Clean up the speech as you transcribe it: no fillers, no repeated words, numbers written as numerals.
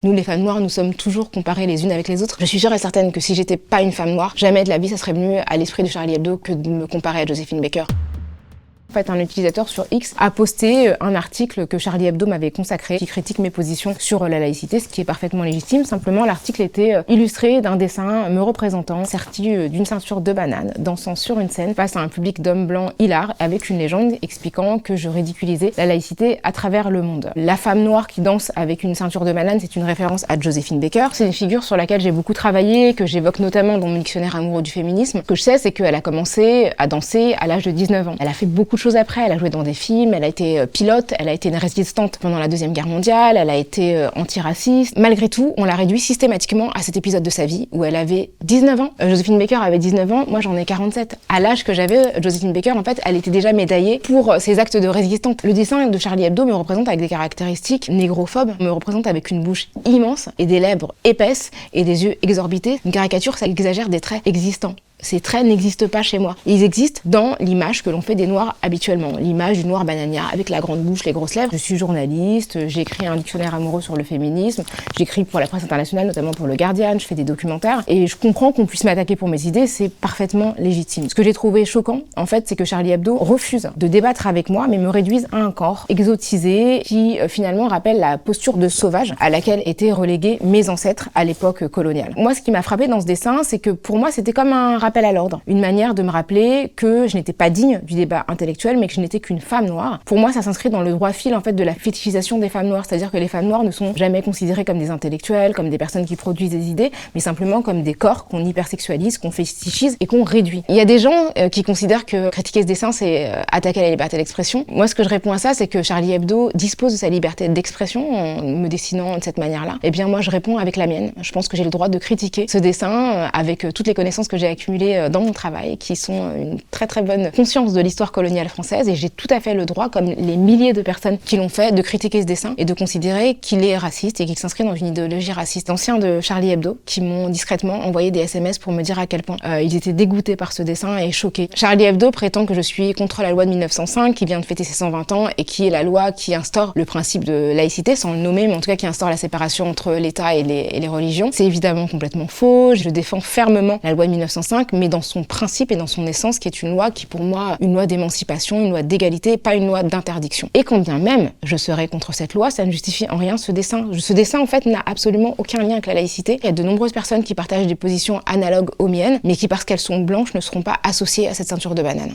Nous, les femmes noires, nous sommes toujours comparées les unes avec les autres. Je suis sûre et certaine que si j'étais pas une femme noire, jamais de la vie ça serait venu à l'esprit de Charlie Hebdo que de me comparer à Joséphine Baker. En fait, un utilisateur sur X a posté un article que Charlie Hebdo m'avait consacré qui critique mes positions sur la laïcité, ce qui est parfaitement légitime. Simplement, l'article était illustré d'un dessin me représentant serti d'une ceinture de banane, dansant sur une scène face à un public d'hommes blancs hilars avec une légende expliquant que je ridiculisais la laïcité à travers le monde. La femme noire qui danse avec une ceinture de banane, c'est une référence à Joséphine Baker. C'est une figure sur laquelle j'ai beaucoup travaillé, que j'évoque notamment dans mon dictionnaire amoureux du féminisme. Ce que je sais, c'est qu'elle a commencé à danser à l'âge de 19 ans. Elle a fait beaucoup de choses après, elle a joué dans des films, elle a été pilote, elle a été une résistante pendant la Deuxième Guerre mondiale, elle a été antiraciste. Malgré tout, on l'a réduit systématiquement à cet épisode de sa vie où elle avait 19 ans. Joséphine Baker avait 19 ans, moi j'en ai 47. À l'âge que j'avais, Joséphine Baker, en fait, elle était déjà médaillée pour ses actes de résistante. Le dessin de Charlie Hebdo me représente avec des caractéristiques négrophobes, me représente avec une bouche immense et des lèvres épaisses et des yeux exorbités. Une caricature, ça exagère des traits existants. Ces traits n'existent pas chez moi. Ils existent dans l'image que l'on fait des noirs habituellement. L'image du noir banania avec la grande bouche, les grosses lèvres. Je suis journaliste, j'ai écrit un dictionnaire amoureux sur le féminisme, j'écris pour la presse internationale, notamment pour le Guardian, je fais des documentaires. Et je comprends qu'on puisse m'attaquer pour mes idées, c'est parfaitement légitime. Ce que j'ai trouvé choquant, en fait, c'est que Charlie Hebdo refuse de débattre avec moi, mais me réduise à un corps exotisé qui finalement rappelle la posture de sauvage à laquelle étaient relégués mes ancêtres à l'époque coloniale. Moi, ce qui m'a frappé dans ce dessin, c'est que pour moi, c'était comme un rappel à l'ordre, une manière de me rappeler que je n'étais pas digne du débat intellectuel, mais que je n'étais qu'une femme noire. Pour moi, ça s'inscrit dans le droit fil en fait de la fétichisation des femmes noires, c'est-à-dire que les femmes noires ne sont jamais considérées comme des intellectuels, comme des personnes qui produisent des idées, mais simplement comme des corps qu'on hypersexualise, qu'on fétichise et qu'on réduit. Il y a des gens qui considèrent que critiquer ce dessin, c'est attaquer la liberté d'expression. Moi, ce que je réponds à ça, c'est que Charlie Hebdo dispose de sa liberté d'expression en me dessinant de cette manière-là. Eh bien, moi, je réponds avec la mienne. Je pense que j'ai le droit de critiquer ce dessin avec toutes les connaissances que j'ai accumulées dans mon travail, qui sont une très très bonne conscience de l'histoire coloniale française, et j'ai tout à fait le droit, comme les milliers de personnes qui l'ont fait, de critiquer ce dessin et de considérer qu'il est raciste et qu'il s'inscrit dans une idéologie raciste. Anciens de Charlie Hebdo qui m'ont discrètement envoyé des SMS pour me dire à quel point ils étaient dégoûtés par ce dessin et choqués. Charlie Hebdo prétend que je suis contre la loi de 1905 qui vient de fêter ses 120 ans et qui est la loi qui instaure le principe de laïcité, sans le nommer, mais en tout cas qui instaure la séparation entre l'État et les religions. C'est évidemment complètement faux. Je défends fermement la loi de 1905, mais dans son principe et dans son essence, qui est une loi qui, pour moi, une loi d'émancipation, une loi d'égalité, pas une loi d'interdiction. Et quand bien même je serais contre cette loi, ça ne justifie en rien ce dessin. Ce dessin, en fait, n'a absolument aucun lien avec la laïcité. Il y a de nombreuses personnes qui partagent des positions analogues aux miennes, mais qui, parce qu'elles sont blanches, ne seront pas associées à cette ceinture de banane.